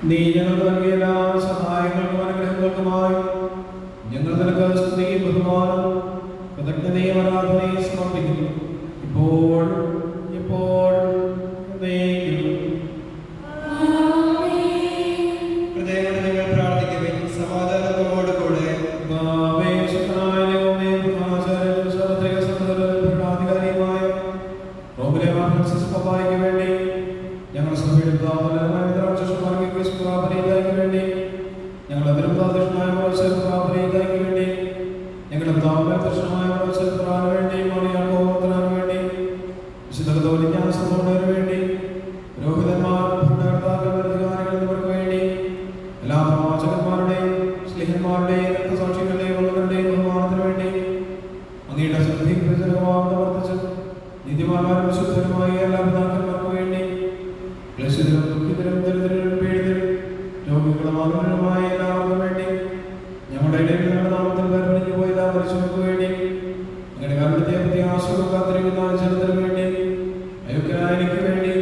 നീ ഞങ്ങൾക്ക് നൽകിയ എല്ലാ സഹായങ്ങൾക്കും അനുഗ്രഹങ്ങൾക്കുമായി ഞങ്ങൾ നിനക്ക് സ്തുതിയും ബഹുമാനവും കൃതജ്ഞതയും ആരാധനയും സമർപ്പിക്കുന്നു, ഇപ്പോൾ എപ്പോഴും ഹൃദയങ്ങൾ പ്രാർത്ഥിക്കുവിൻ. സമാധാനത്തോടു കൂടെ റോമിലെ വേണ്ടി ഞങ്ങൾ സഭയുടെ വേണ്ടി ഞങ്ങളുടെ അതിരുപ്രാദൃഷ്ടമായ മത്സരപ്രാപനയ്ക്ക് വേണ്ടി ഞങ്ങളുടെ ദൃഷ്ടമായ മത്സരപ്രാന് വേണ്ടി മണിയാൽഗോത്രന് വേണ്ടി വിശുദ്ധ കത്തോലിക്കാസഭയുടെ വേണ്ടി പുരോഹിതന്മാർ ഭരണകർത്താക്കൾ അധികാരികൾ എന്നിവർക്ക് വേണ്ടി എല്ലാ പ്രവാചകന്മാരുടെയും സ്ലിഹന്മാരുടെയും രക്തസാക്ഷികളുടെയും ഉള്ളവരുടെയും ബഹുമാനത്തിന് വേണ്ടി അങ്ങയുടെ ശ്രദ്ധയും പ്രചരമാകുന്ന വർദ്ധിച്ച് നീതിമാന്മാരും വിശുദ്ധരുമായ എല്ലാ പിതാക്കന്മാർക്ക് വേണ്ടി ക്ലേശിതരും ദുഃഖിതരും ദരിദ്രരും പീഡിതരും രോഗികളും ആഗ്രഹമായ എല്ലാവർക്കും വേണ്ടി ഞങ്ങളുടെ ഇടയിൽ ഞങ്ങളുടെ നാമത്തിൽ വേർപിരിഞ്ഞു പോയ എല്ലാ മനുഷ്യർക്ക് വേണ്ടി ഞങ്ങളുടെ കാലത്തെ പുതിയ ആശ്രമം കാത്തിരിക്കുന്ന ജനത്തിന് വേണ്ടി അയോഗ്യനായ എനിക്ക് വേണ്ടി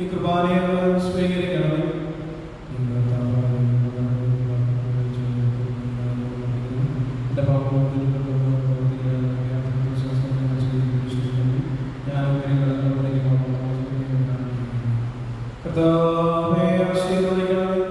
ഈ കൃപാനയെ സ്വീകരിക്കണമേ. കർത്താവേ ആശീർവദിക്കണമേ.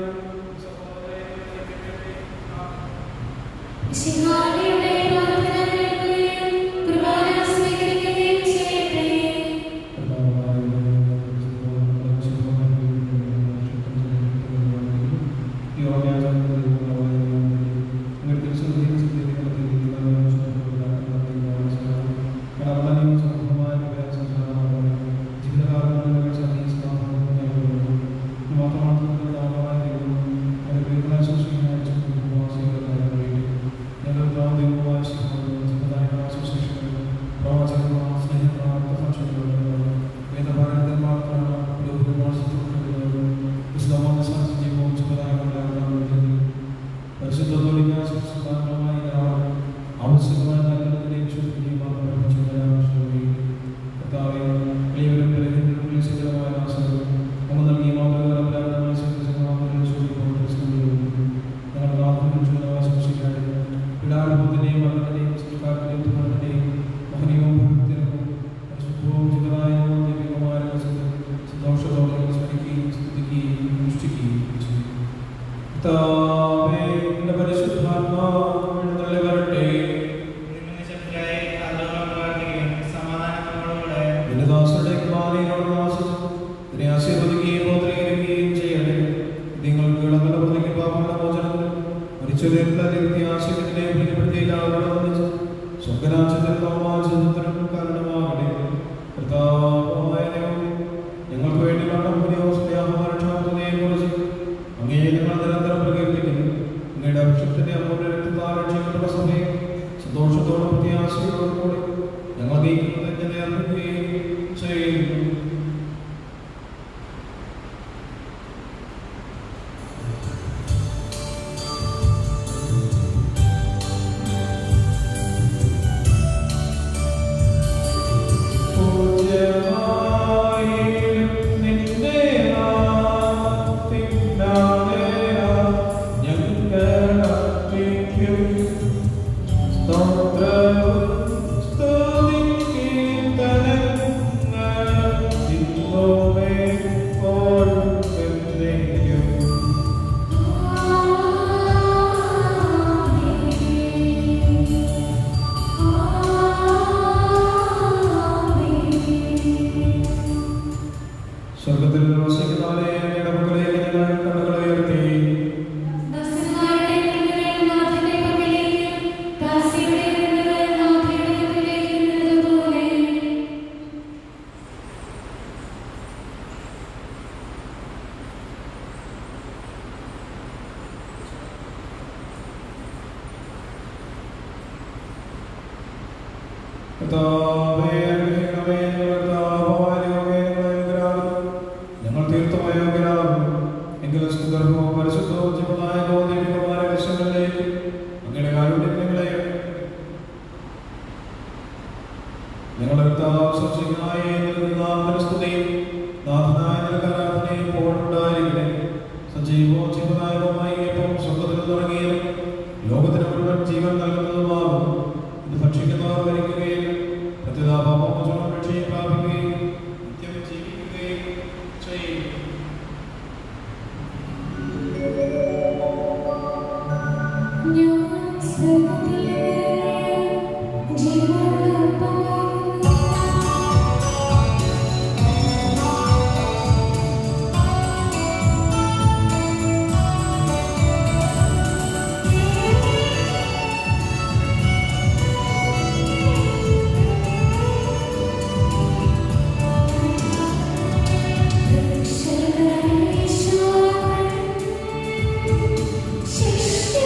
ആശീർവദിക്കുകയും ചെയ്യട്ടെ. നിങ്ങൾക്ക് ഞങ്ങൾക്ക് വേണ്ടി അങ്ങേ ഞങ്ങൾ നിരന്തരം പ്രകീർത്തിക്കുന്നു. അങ്ങയുടെ അഭിഷേകത്തിന്റെ അമ്മയുടെ രക്തത്താൽ രക്ഷിക്കപ്പെട്ട സഭയെ സന്തോഷത്തോടും പ്രത്യാശയോടും കൂടി ഞങ്ങൾ നീക്കുന്നത് അർപ്പിക്കുകയും ചെയ്യുന്നു. ഞങ്ങൾ തീർത്ഥമായ എങ്കിലും സുന്ദരമോ പരിശുദ്ധമോ ജീവനായകോ ദൈവികമായ ലക്ഷ്യങ്ങളിലേക്ക് അങ്ങയുടെ കാരുണ്യങ്ങളെ ഞങ്ങളുടെ സൃഷ്ടിക്കായി സ്തുതിയും നാഥനായ നിലകാരാധനയും പോലുണ്ടായിരിക്കണേ. സജീവവും ജീവനായകവുമായി എപ്പോഴും സ്വർഗത്തിൽ തുടങ്ങിയും ലോകത്തിന് മുഴുവൻ ജീവൻ നൽകുന്നതുമാകും. ഇത് ഭക്ഷിക്കുന്നവർ മരിക്കുകയും പ്രത്യുതാപാപമോചനം രക്ഷയും പ്രാപിക്കുകയും നിത്യം ജീവിക്കുകയും ചെയ്യും. ശിഷ്ട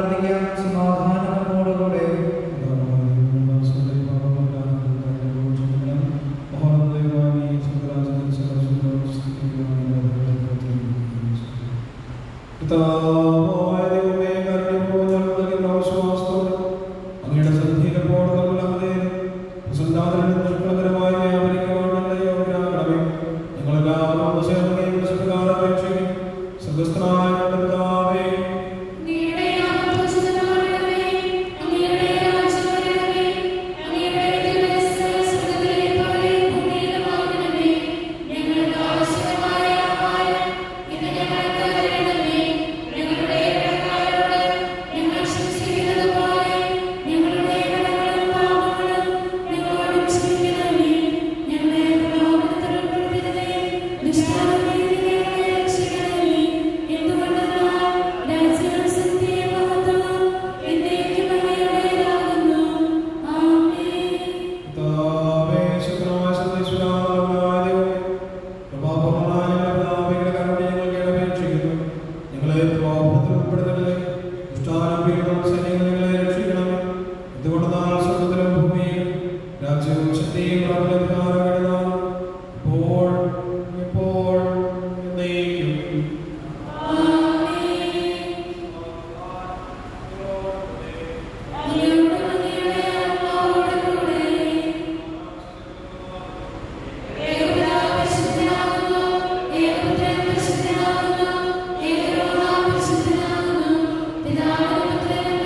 പ്രാർത്ഥിക്കാം. സമാധാനം നമ്മോടുകൂടെ. അങ്ങയുടെ സന്നിധിയിലെപ്പോൾ നമ്മളെ പ്രസന്നാദനം നിഷ്കളങ്കരമായി വ്യാപരിക്കുവാനുള്ള യോഗ്യരാകണമേ. ഞങ്ങളെല്ലാവരും ചേർന്ന് വിശുദ്ധകാലം അപേക്ഷിക്കും. സ്വർഗ്ഗസ്ഥനായ ഞങ്ങളുടെ പിതാവേ, പിതാവിനും പുത്രനും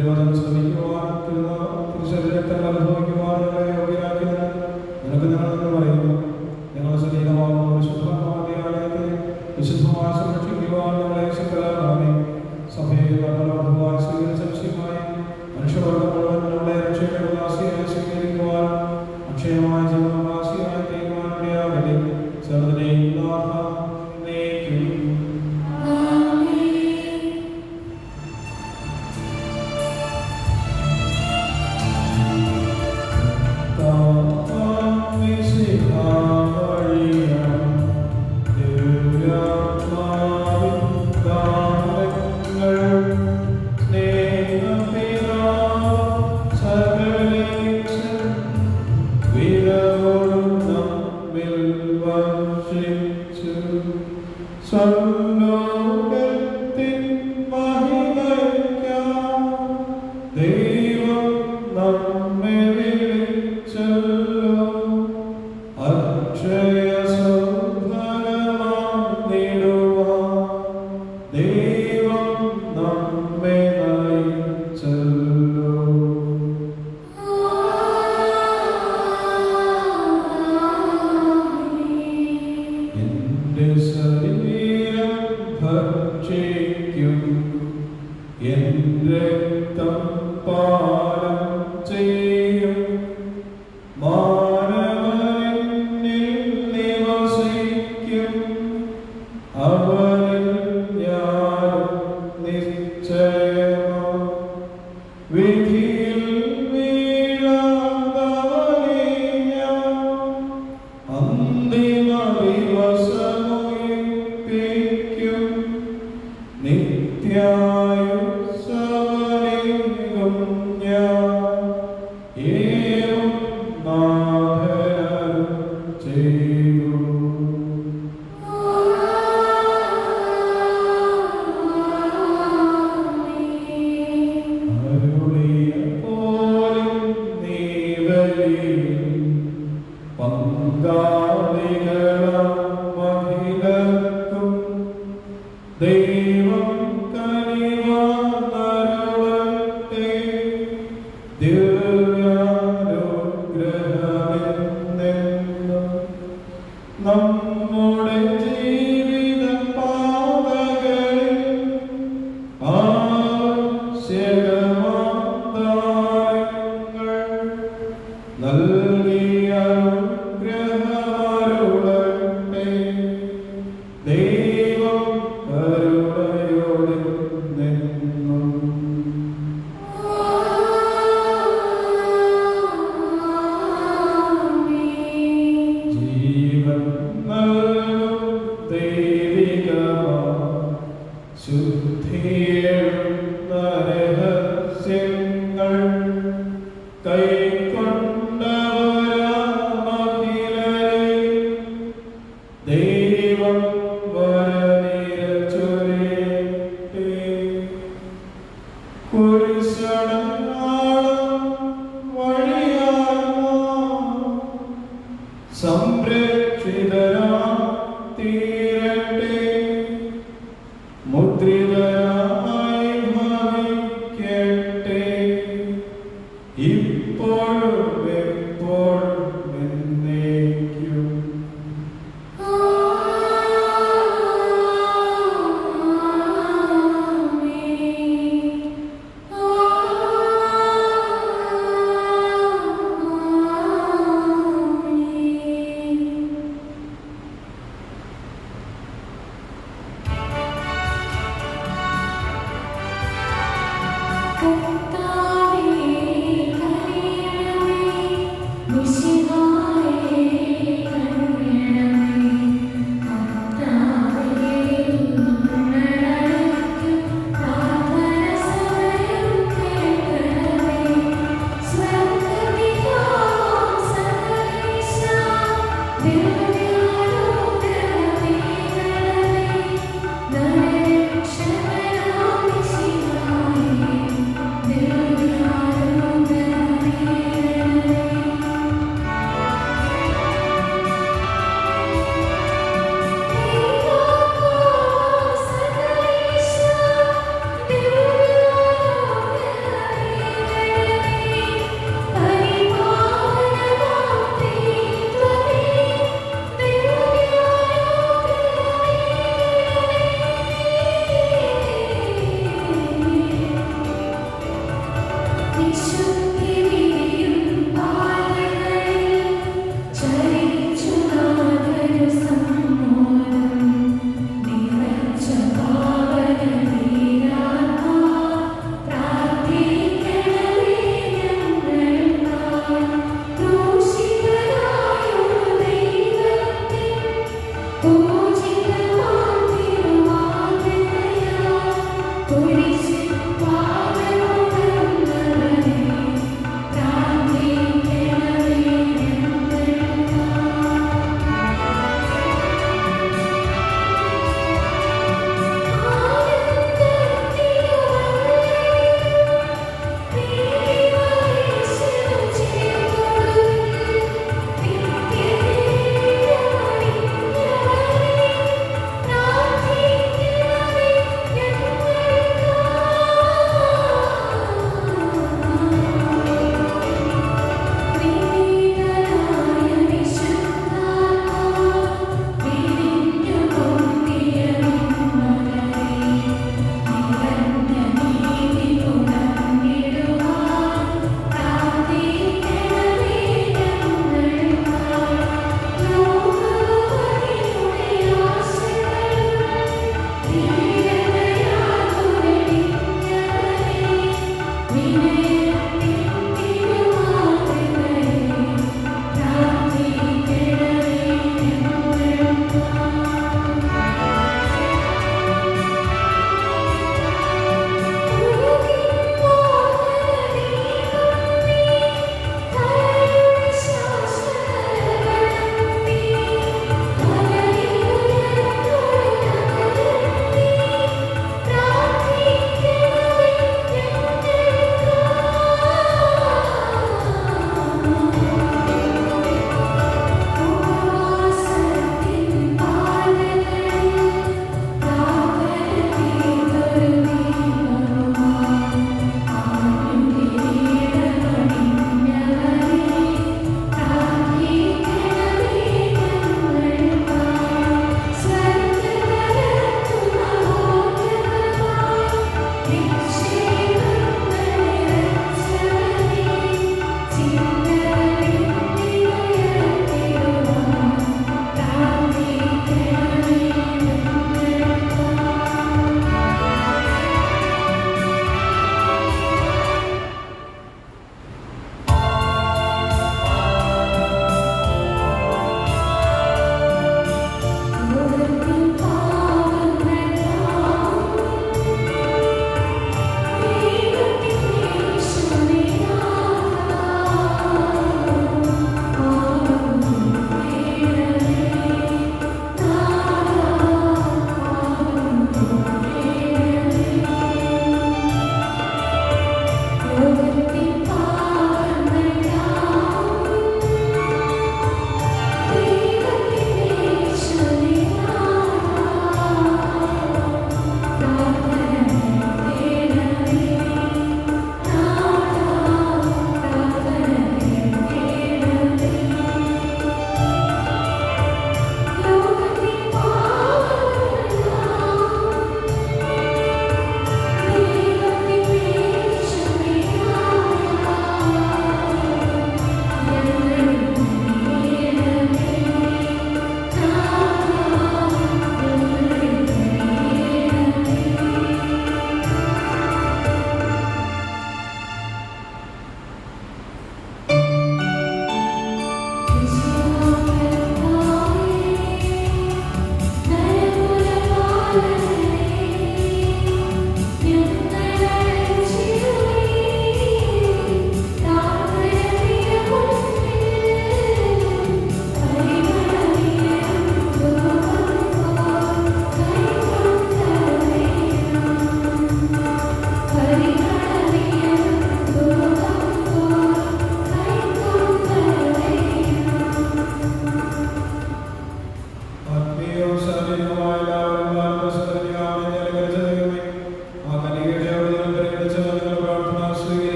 തിരുവചനം ശ്രമിക്കുവാൻ തിരുശരീരത്തിൽ അനുഭവിക്കുവാൻ ഞങ്ങളെ യോഗ്യരാക്കിയതിന് നിനക്ക് ഞങ്ങളെന്ന് പറയുന്നു. ഞങ്ങളുടെ ശരീരമാകുന്ന വിശുദ്ധമായ ആലയത്തെ വിശുദ്ധമായി സംരക്ഷിക്കുവാൻ ഞങ്ങളെ ശക്തരാകണമേ. സഭയെ പ്രഭുവായി സ്വീകരിച്ച വിഷയമായി മനുഷ്യരുടെ മുഴുവൻ ഞങ്ങളുടെ രക്ഷയുടെ ഉദാസിയായി സ്വീകരിക്കുവാൻ അക്ഷയമായ ജീവനാശിയായി തീരുവാൻ ഇടയാകട്ടെ. സർവ്വതിനെയും പ്രാർത്ഥിക്കണമേ ഞങ്ങൾക്കായി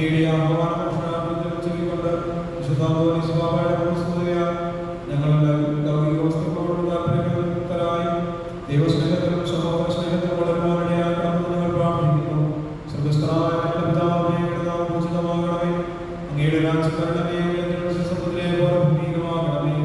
അങ്ങയുടെ ആഹ്വാനം ചൊല്ലിക്കൊണ്ട് വിശുദ്ധാന്തോനീസ് ബാബയുടെ മനസ്സുതയാൽ ഞങ്ങളുടെ ലൗകിക വസ്തുക്കളോട് താല്പര്യമുക്തരായി ദൈവസ്നേഹത്തിലും സഹോദര സ്നേഹത്തിലും വളരുവാനിടയാക്കണമെന്ന് ഞങ്ങൾ പ്രാർത്ഥിക്കുന്നു. സ്വർഗ്ഗസ്ഥനായ ഞങ്ങളുടെ പിതാവേ, അങ്ങയുടെ നാമം പൂജിതമാകണമേ. അങ്ങയുടെ രാജ്യം വരണമേ. അങ്ങയുടെ സമുദ്രത്തിലെ പോലെ ഭൂമിയിലുമാകണമേ.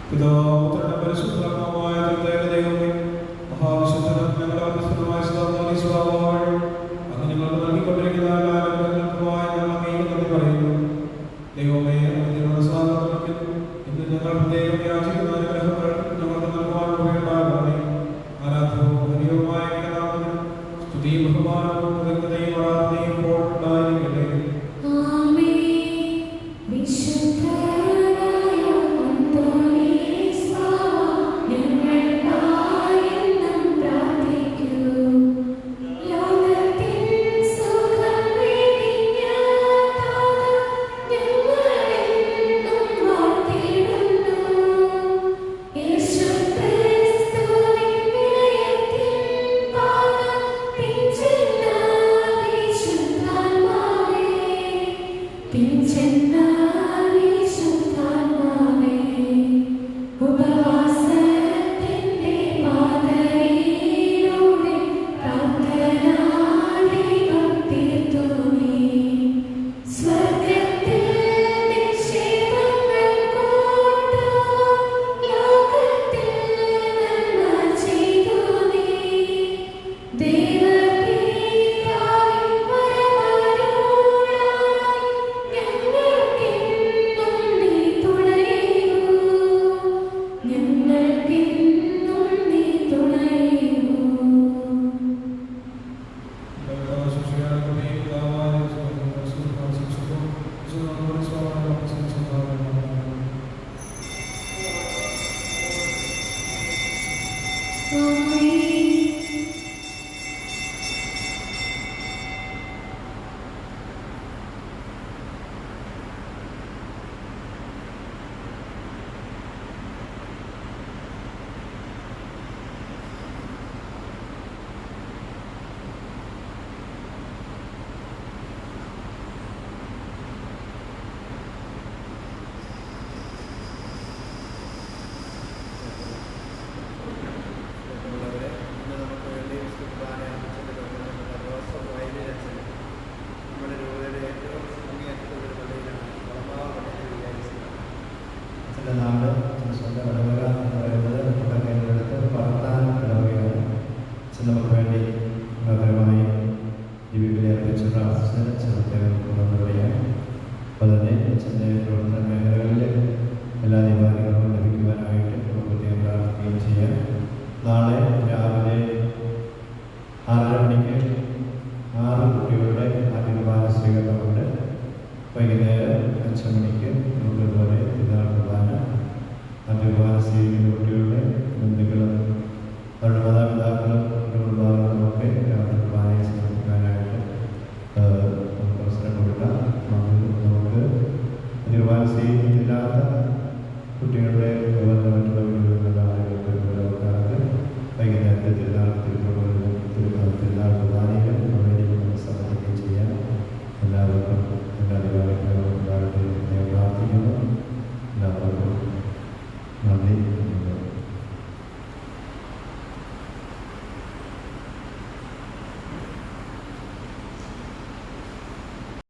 പിതാപുത്രന്റെ പരിശുദ്ധാത്മാവായ ദൈവമേ, മഹാവിശുദ്ധനും ഞങ്ങളുടെ അഭിസ്ഥിതമായ സദാന്തോനീസ് ബാബാവേ, അങ്ങ് ഞങ്ങൾക്ക് നൽകിക്കൊണ്ടിരിക്കുന്ന എല്ലാ അനുഗ്രഹങ്ങൾക്കുമായി ഞങ്ങൾ അങ്ങേക്ക് നന്ദി പറയുന്നു. ദൈവമേ, അങ്ങയുടെ സാധനത്തിൽ ഇന്ന് ഞങ്ങൾ പ്രത്യേകം യാചിക്കുന്ന അനുഗ്രഹങ്ങൾ ഞങ്ങൾക്ക് നൽകുവാൻ ഉപയോഗമാകണമേ. ആരാധനവും ഹരിയവുമായ നാമത്തിൽ സ്തുതിയും ബഹുമാനവും കൃതജ്ഞതയും ആരാധനയും ഇപ്പോൾ ഉണ്ടായിരിക്കട്ടെ. Oh